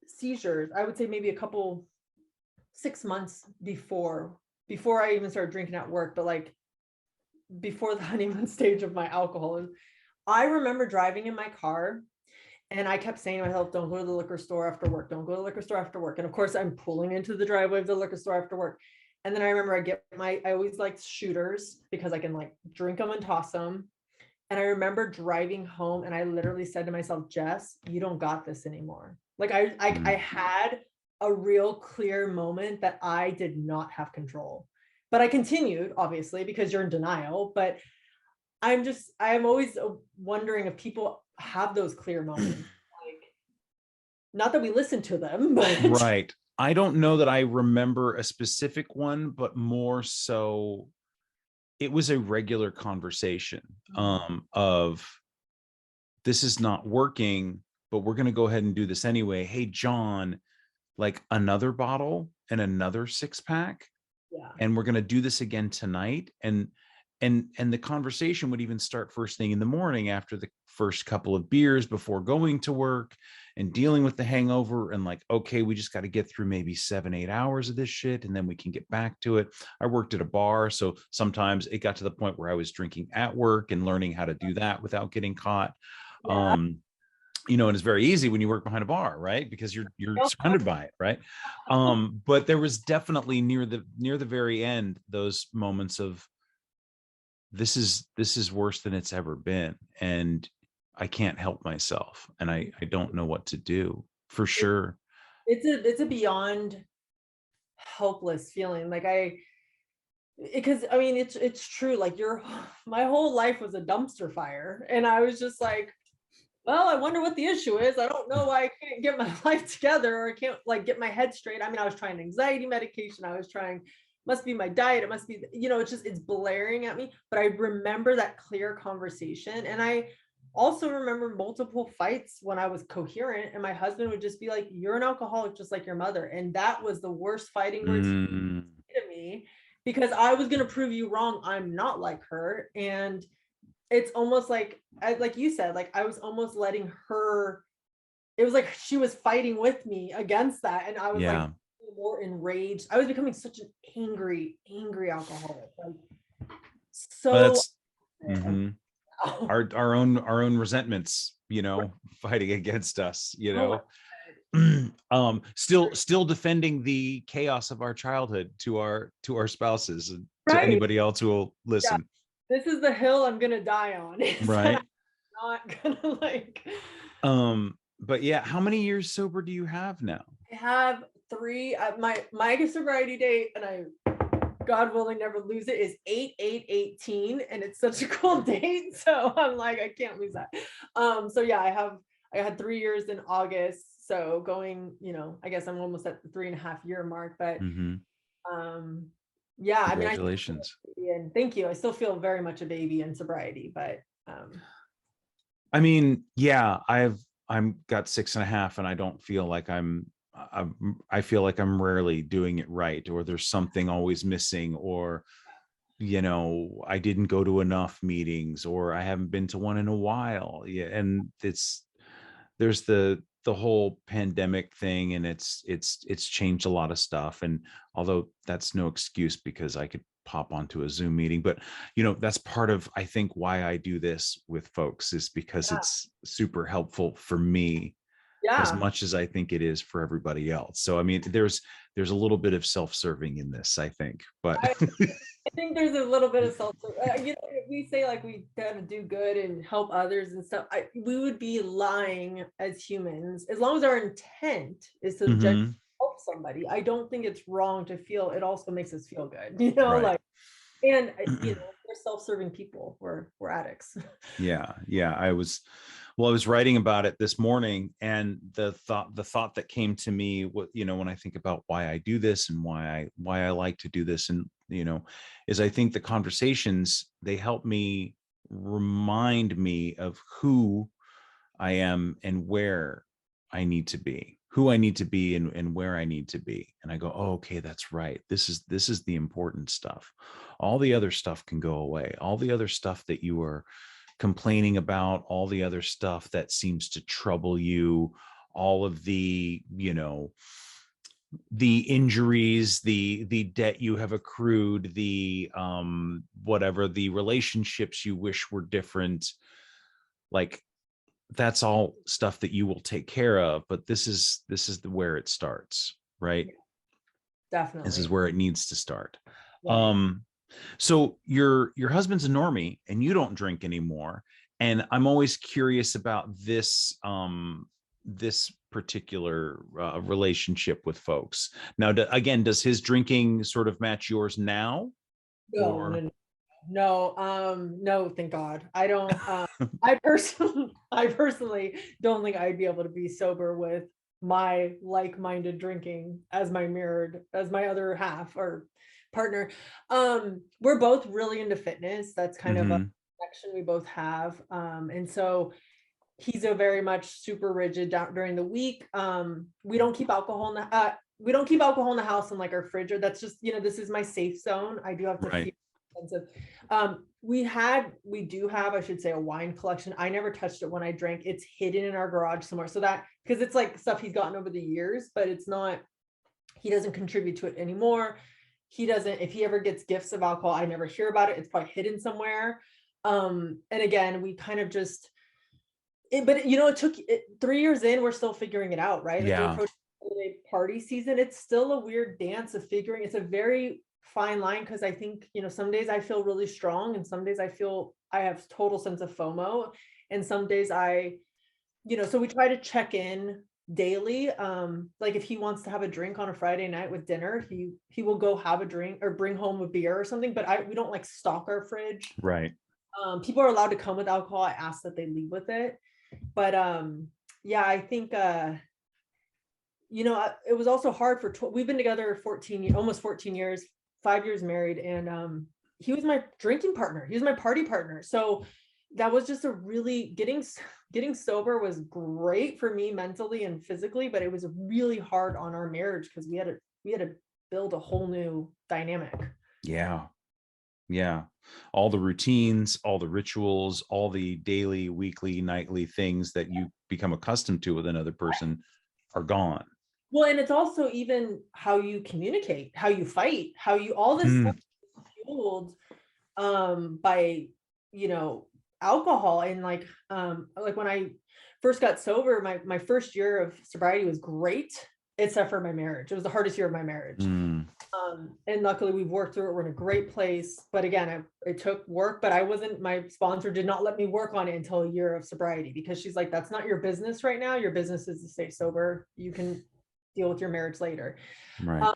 seizures, I would say maybe 6 months before I even started drinking at work, but like before the honeymoon stage of my alcoholism, I remember driving in my car and I kept saying to myself, don't go to the liquor store after work. Don't go to the liquor store after work. And of course, I'm pulling into the driveway of the liquor store after work. And then I remember I always liked shooters because I can like drink them and toss them. And I remember driving home and I literally said to myself, Jess, you don't got this anymore. Like I had a real clear moment that I did not have control. But I continued, obviously, because you're in denial. But I'm always wondering if people have those clear moments. Like, not that we listen to them, but Right. I don't know that I remember a specific one, but more so it was a regular conversation of this is not working, but we're going to go ahead and do this anyway. Hey, John, like another bottle and another 6-pack. yeah. And we're going to do this again tonight. And the conversation would even start first thing in the morning after the first couple of beers before going to work and dealing with the hangover, and like, okay, we just got to get through maybe 7-8 hours of this shit and then we can get back to it. I worked at a bar, so sometimes it got to the point where I was drinking at work and learning how to do that without getting caught. Yeah. And it's very easy when you work behind a bar, right? Because you're surrounded by it, right? But there was definitely near the very end those moments of this is worse than it's ever been, and I can't help myself, and I don't know what to do, for sure. It's a beyond helpless feeling. Like because I mean, it's true. Like my whole life was a dumpster fire, and I was just like, well, I wonder what the issue is. I don't know why I can't get my life together, or I can't like get my head straight. I mean, I was trying anxiety medication. I was trying, must be my diet. It must be, it's blaring at me. But I remember that clear conversation. And I also remember multiple fights when I was coherent, and my husband would just be like, you're an alcoholic, just like your mother. And that was the worst fighting words to me, because I was going to prove you wrong. I'm not like her. And it's almost like you said, like I was almost letting her, it was like she was fighting with me against that. And I was like more enraged. I was becoming such an angry alcoholic. Like, so That's our own resentments, fighting against us, still defending the chaos of our childhood to our spouses and to anybody else who will listen. This is the hill I'm gonna die on. Right. I'm not gonna like. But yeah, how many years sober do you have now? I have 3. My sobriety date, and I, God willing, never lose it, is 8/8/18, and it's such a cool date. So I'm like, I can't lose that. So yeah, I had 3 years in August. So going, I guess I'm almost at the 3.5-year mark. But yeah, congratulations. And thank you. I still feel very much a baby in sobriety, but I mean, yeah, I'm got 6.5, and I don't feel like I feel like I'm rarely doing it right, or there's something always missing, or I didn't go to enough meetings, or I haven't been to one in a while. Yeah, and there's the whole pandemic thing, and it's changed a lot of stuff. And although that's no excuse, because I could pop onto a Zoom meeting, but that's part of, I think, why I do this with folks, is because it's super helpful for me as much as I think it is for everybody else. So I mean, there's a little bit of self-serving in this, I think, but I think there's a little bit of self-serving. We say like we gotta do good and help others and stuff. We would be lying as humans, as long as our intent is to help somebody. I don't think it's wrong to feel. It also makes us feel good, right. Like, and we're self-serving people. We're addicts. Yeah. I was writing about it this morning, and the thought that came to me, when I think about why I do this and why I like to do this, and is I think the conversations, they help me remind me of who I am and where I need to be, who I need to be, and where I need to be. And I go, oh, okay, that's right. This is the important stuff. All the other stuff can go away. All the other stuff that you are complaining about, all the other stuff that seems to trouble you, all of the, the injuries, the debt you have accrued, the whatever, the relationships you wish were different, like that's all stuff that you will take care of. But this is where it starts, right? Definitely. This is where it needs to start. Right. So your husband's a normie and you don't drink anymore. And I'm always curious about this this particular relationship with folks. Now, again, does his drinking sort of match yours now? No, Or no, no, thank God. I don't, I personally don't think I'd be able to be sober with my like-minded drinking as my other half or partner. We're both really into fitness. That's kind of a Mhm. connection we both have. And so he's a very much super rigid down during the week. We don't keep alcohol in the house in like our fridge, or that's just, this is my safe zone. I do have to feel Right. expensive. We do have, I should say, a wine collection. I never touched it when I drank. It's hidden in our garage somewhere. So that, because it's like stuff he's gotten over the years, but it's not, he doesn't contribute to it anymore. He doesn't, if he ever gets gifts of alcohol, I never hear about it. It's probably hidden somewhere. And again, we kind of just, but it took 3 years in, we're still figuring it out, right? Like we're Yeah. approaching holiday party season. It's still a weird dance of figuring. It's a very fine line, because I think, some days I feel really strong and some days I feel I have total sense of FOMO. And some days so we try to check in daily. Like if he wants to have a drink on a Friday night with dinner, he will go have a drink or bring home a beer or something, but we don't like stock our fridge. Right. People are allowed to come with alcohol. I ask that they leave with it. But yeah, I think it was also hard we've been together 14 almost 14 years, 5 years married, and he was my drinking partner, he was my party partner. So that was just a really getting sober was great for me mentally and physically, but it was really hard on our marriage because we had to build a whole new dynamic. Yeah. Yeah. All the routines, all the rituals, all the daily, weekly, nightly things that you become accustomed to with another person are gone. Well, and it's also even how you communicate, how you fight, all this stuff is fueled by alcohol. And like when I first got sober, my first year of sobriety was great, except for my marriage. It was the hardest year of my marriage. And luckily we've worked through it. We're in a great place, but again, it took work. But my sponsor did not let me work on it until a year of sobriety, because she's like, that's not your business right now. Your business is to stay sober. You can deal with your marriage later. Right.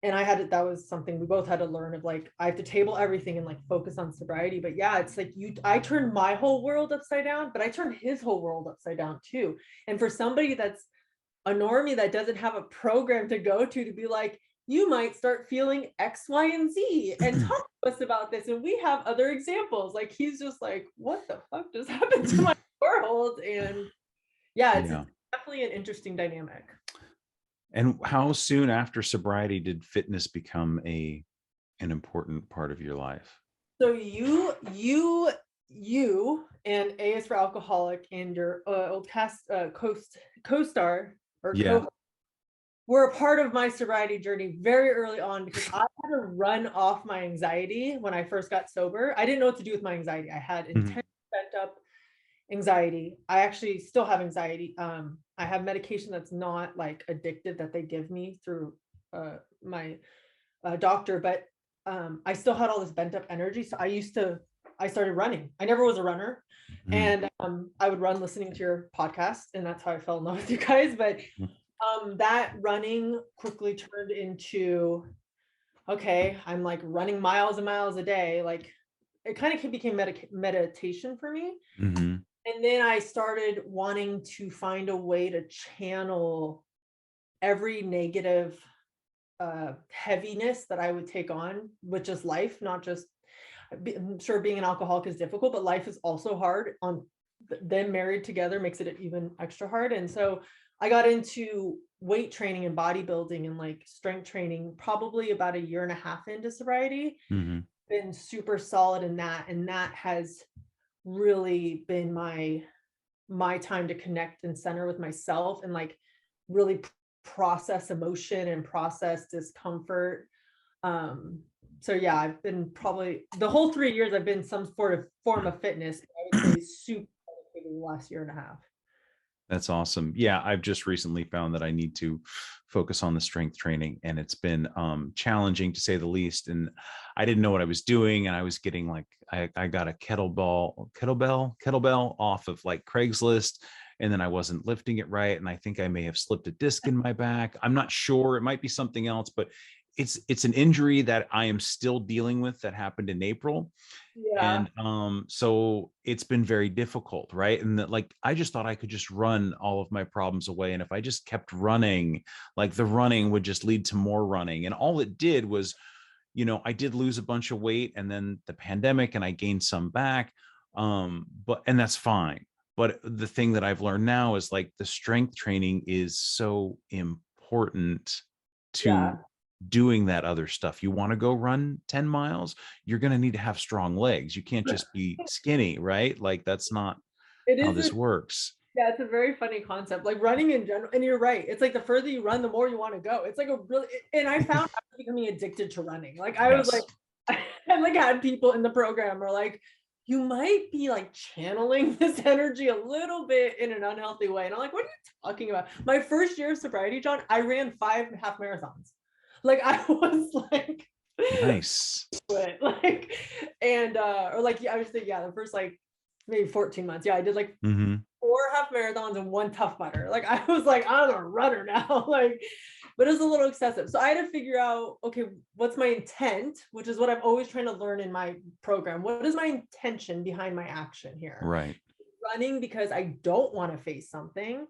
And that was something we both had to learn, of like, I have to table everything and like focus on sobriety. But yeah, it's like I turned my whole world upside down, but I turned his whole world upside down too. And for somebody that's a normie that doesn't have a program to go to be like, you might start feeling X, Y, and Z, and talk to us about this. And we have other examples. Like, he's just like, what the fuck just happened to my world? And yeah, it's definitely an interesting dynamic. And how soon after sobriety did fitness become an important part of your life? So you and A is for Alcoholic and your old co-star or Yeah. were a part of my sobriety journey very early on, because I had to run off my anxiety when I first got sober. I didn't know what to do with my anxiety. I had intense pent up anxiety. I actually still have anxiety. I have medication that's not like addictive that they give me through my doctor, but I still had all this bent up energy. So I started running. I never was a runner. And I would run listening to your podcast, and that's how I fell in love with you guys. But that running quickly turned into, okay, I'm like running miles and miles a day. Like, it kind of became meditation for me. And then I started wanting to find a way to channel every negative heaviness that I would take on with just life. Not just, I'm sure being an alcoholic is difficult, but life is also hard on them married together makes it even extra hard. And so I got into weight training and bodybuilding and like strength training probably about a year and a half into sobriety. Mhm. Been super solid in that, and that has really been my time to connect and center with myself and like really process emotion and process discomfort. So yeah, I've been probably the whole 3 years I've been some sort of form of fitness. I would say super dedicated the last year and a half. That's awesome. Yeah, I've just recently found that I need to focus on the strength training, and it's been challenging to say the least. And I didn't know what I was doing, and I was getting like I got a kettlebell off of like Craigslist, and then I wasn't lifting it right, and I think I may have slipped a disc in my back. I'm not sure. It might be something else, but it's an injury that I am still dealing with that happened in April. Yeah. And so it's been very difficult, right? And that, like, I just thought I could just run all of my problems away, and if I just kept running, like, the running would just lead to more running, and all it did was, I did lose a bunch of weight, and then the pandemic, and I gained some back. But and that's fine. But the thing that I've learned now is, like, the strength training is so important to Yeah. doing that other stuff. You want to go run 10 miles, you're going to need to have strong legs. You can't just be skinny, right? Like, that's not It how is this a works. Yeah, it's a very funny concept. Like running in general, and you're right. It's like the further you run, the more you want to go. It's like a really, and I found I was becoming addicted to running. Like I was like, Yes. I like had people in the program are like, you might be like channeling this energy a little bit in an unhealthy way. And I'm like, what are you talking about? My first year of sobriety, John, I ran 5.5 marathons. Like I was like, Nice. but like, and or like yeah, I was thinking, yeah, the first like maybe 14 months. Yeah, I did like Hmm. 4 half marathons and one Tough Mudder. Like I was like, I'm a runner now. Like, but it was a little excessive. So I had to figure out, okay, what's my intent, which is what I'm always trying to learn in my program. What is my intention behind my action here? Right. Running because I don't want to face something,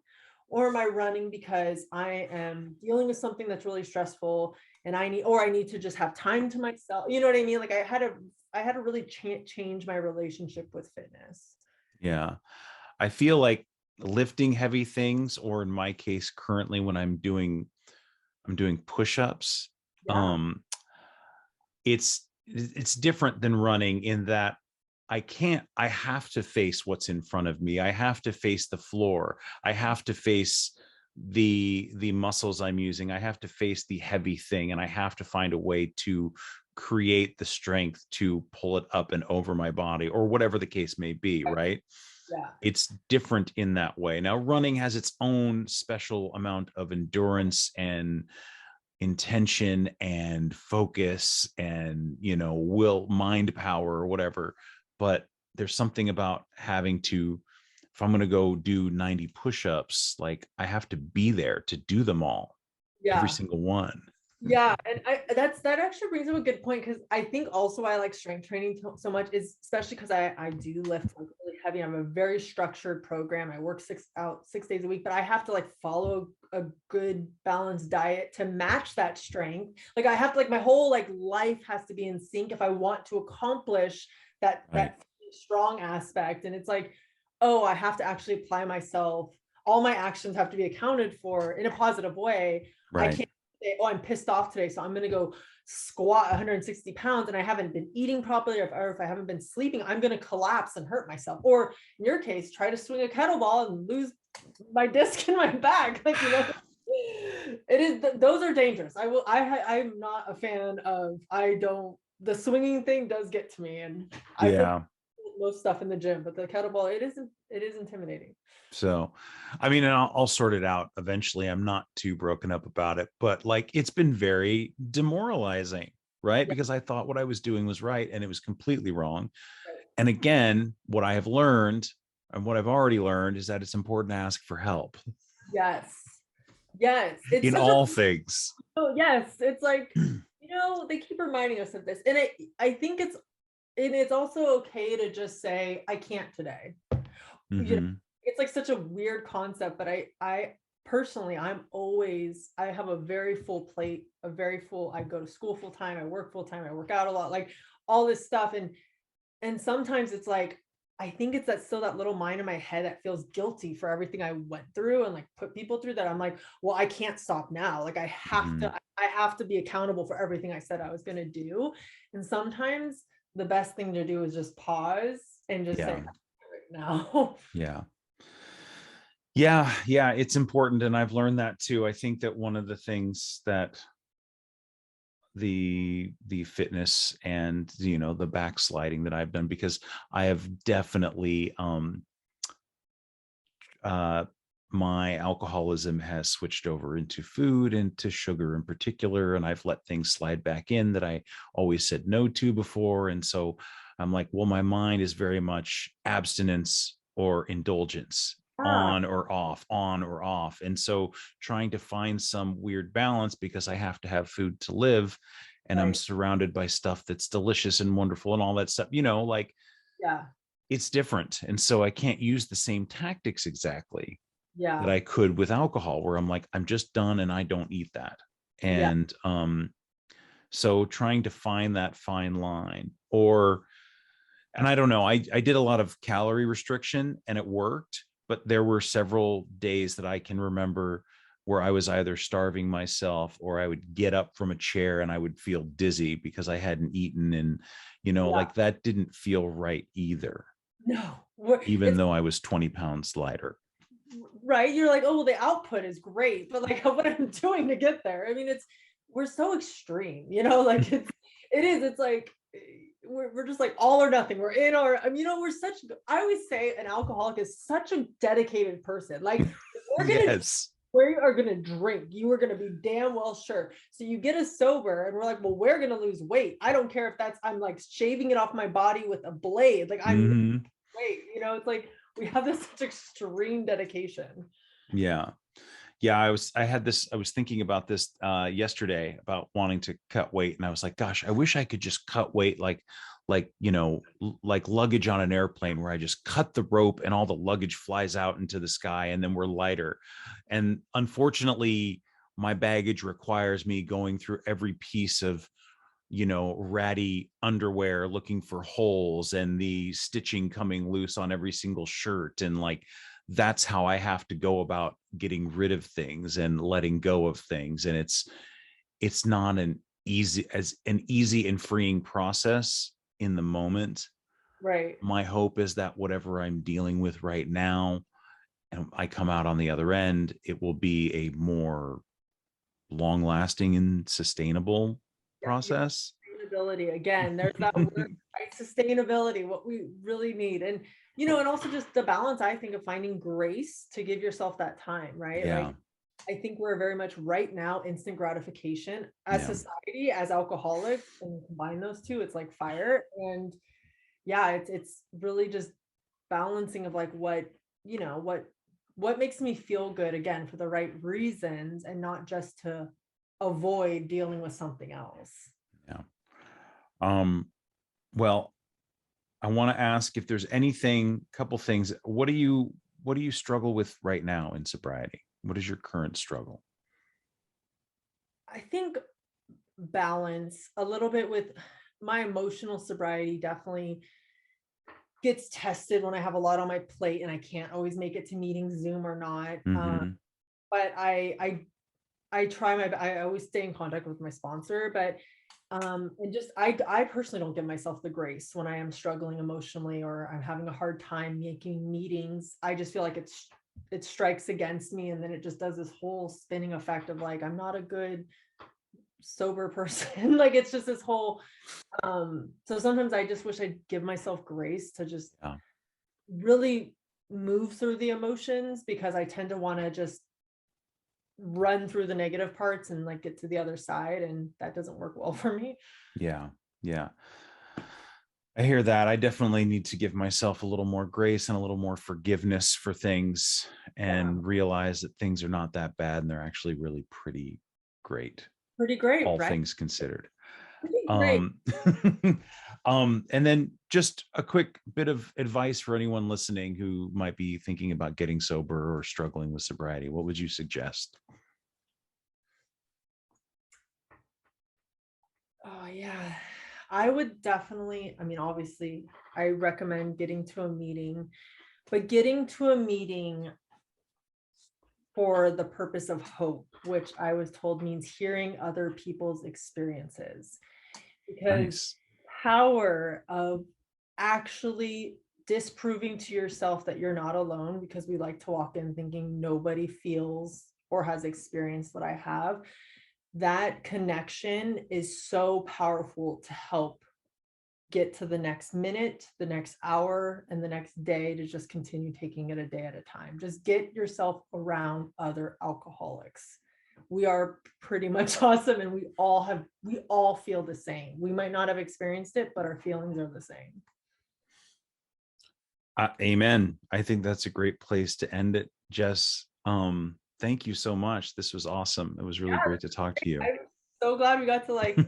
or am I running because I am dealing with something that's really stressful and I need to just have time to myself. You know what I mean? Like I had to really change my relationship with fitness. Yeah. I feel like lifting heavy things, or in my case, currently when I'm doing push-ups. Yeah. Um, it's different than running in that I have to face what's in front of me. I have to face the floor. I have to face the muscles I'm using. I have to face the heavy thing, and I have to find a way to create the strength to pull it up and over my body, or whatever the case may be, right? Yeah. It's different in that way. Now, running has its own special amount of endurance and intention and focus and, will, mind power, or whatever. But there's something about having to, if I'm going to go do 90 push-ups, like, I have to be there to do them all, every Yeah. single one. Yeah, and that actually brings up a good point, because I think also I like strength training so much is especially because I do lift like really heavy. I'm a very structured program. I work 6 days a week, but I have to like follow a good balanced diet to match that strength. Like I have to, like, my whole like life has to be in sync if I want to accomplish that Right. strong aspect. And it's like, oh, I have to actually apply myself. All my actions have to be accounted for in a positive way. I Right. can't say, oh, I'm pissed off today, so I'm going to go squat 160 pounds and I haven't been eating properly, or if I haven't been sleeping, I'm going to collapse and hurt myself. Or in your case, try to swing a kettlebell and lose my disc in my back. Like, it is, those are dangerous. I'm not a fan of, the swinging thing does get to me, and I put Yeah. most stuff in the gym, but the kettlebell, it is intimidating. So, I mean, and I'll sort it out eventually. I'm not too broken up about it, but like, it's been very demoralizing, right? Yeah. Because I thought what I was doing was right, and it was completely wrong. Right. And again, what I have learned, and what I've already learned, is that it's important to ask for help Yes. Yes. It's in such a all things. Oh, yes. It's like, they keep reminding us of this. And I think it's also okay to just say, I can't today. You know, Hmm. it's like such a weird concept, but I personally, I have a very full plate, I go to school full time, I work full time, I work out a lot, like all this stuff. And sometimes it's like, I think it's that still that little mind in my head that feels guilty for everything I went through and like put people through, that I'm like, well, I can't stop now. Like Mhm. I have to be accountable for everything I said I was going to do. And sometimes the best thing to do is just pause and just say, Yeah. right now. Yeah. Yeah. Yeah. It's important. And I've learned that too. I think that one of the things that the fitness and, the backsliding that I've done, because I have definitely, uh, my alcoholism has switched over into food and to sugar in particular. And I've let things slide back in that I always said no to before. And so I'm like, well, my mind is very much abstinence or indulgence, Ah, on or off, on or off. And so trying to find some weird balance, because I have to have food to live and I'm right. surrounded by stuff that's delicious and wonderful and all that stuff, like Yeah. it's different. And so I can't use the same tactics exactly that Yeah. I could with alcohol, where I'm like, I'm just done and I don't eat that. Yeah. And so trying to find that fine line, or, and I don't know, I did a lot of calorie restriction and it worked, but there were several days that I can remember where I was either starving myself or I would get up from a chair and I would feel dizzy because I hadn't eaten. And, Yeah. like that didn't feel right either, No. even It's though I was 20 pounds lighter. right. You're like, oh, well, the output is great, but like what I'm doing to get there. I mean, we're so extreme, like it's like we're just like all or nothing. We're in our, I mean, I always say an alcoholic is such a dedicated person. Like we're gonna Yes. we are gonna drink. You are gonna be damn well sure. So you get us sober, and we're like, well, we're gonna lose weight. I don't care if that's I'm like shaving it off my body with a blade. Like I'm Hmm. weight. It's like we have this such extreme dedication. Yeah. Yeah. I was thinking about this yesterday about wanting to cut weight. And I was like, gosh, I wish I could just cut weight like luggage on an airplane, where I just cut the rope and all the luggage flies out into the sky and then we're lighter. And unfortunately, my baggage requires me going through every piece of ratty underwear looking for holes and the stitching coming loose on every single shirt. And like, that's how I have to go about getting rid of things and letting go of things. And it's not an easy and freeing process in the moment. Right. My hope is that whatever I'm dealing with right now, and I come out on the other end, it will be a more long lasting and sustainable Yeah. process. Sustainability. Again, there's that word, right? Sustainability, what we really need. And, and also just the balance, I think, of finding grace to give yourself that time, right? Yeah. Like, I think we're very much right now instant gratification as Yeah. society, as alcoholics, and combine those two, it's like fire. And yeah, it's really just balancing of like what makes me feel good again for the right reasons and not just to avoid dealing with something else. Yeah. Um, well, I want to ask if there's anything, couple things. What do you struggle with right now in sobriety? What is your current struggle? I think balance a little bit with my emotional sobriety definitely gets tested when I have a lot on my plate and I can't always make it to meetings, Zoom or not. Hmm. But I try I always stay in contact with my sponsor, but and just I personally don't give myself the grace when I am struggling emotionally or I'm having a hard time making meetings. I just feel like it strikes against me, and then it just does this whole spinning effect of like I'm not a good sober person. Like it's just this whole so sometimes I just wish I'd give myself grace to just Yeah. really move through the emotions, because I tend to want to just run through the negative parts and like get to the other side, and that doesn't work well for me. Yeah. Yeah. I hear that. I definitely need to give myself a little more grace and a little more forgiveness for things, Yeah, and realize that things are not that bad and they're actually really pretty great, pretty great, all right? things considered. Pretty great. Um, and then just a quick bit of advice for anyone listening who might be thinking about getting sober or struggling with sobriety. What would you suggest? Oh yeah. I would definitely, I mean, obviously, I recommend getting to a meeting, but getting to a meeting for the purpose of hope, which I was told means hearing other people's experiences. Because Nice. power of actually disproving to yourself that you're not alone, because we like to walk in thinking nobody feels or has experienced what I have. That connection is so powerful to help get to the next minute, the next hour, and the next day, to just continue taking it a day at a time. Just get yourself around other alcoholics. We are pretty much awesome, and we all feel the same. We might not have experienced it, but our feelings are the same. Amen. I think that's a great place to end it, Jess. Thank you so much. This was awesome. It was really great to talk to you. I'm so glad we got to like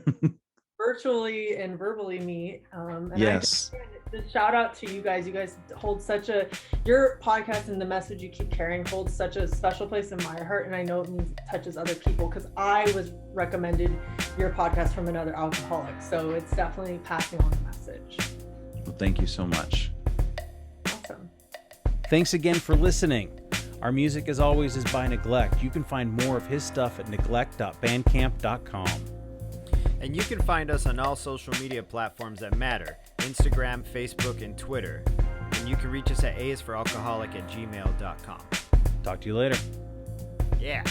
virtually and verbally meet. And yes. Just shout out to you guys. You guys hold your podcast and the message you keep carrying holds such a special place in my heart. And I know it means it touches other people, because I was recommended your podcast from another alcoholic. So it's definitely passing on the message. Well, thank you so much. Awesome. Thanks again for listening. Our music, as always, is by Neglect. You can find more of his stuff at neglect.bandcamp.com. And you can find us on all social media platforms that matter: Instagram, Facebook, and Twitter. And you can reach us at aisforalcoholic@gmail.com. Talk to you later. Yeah.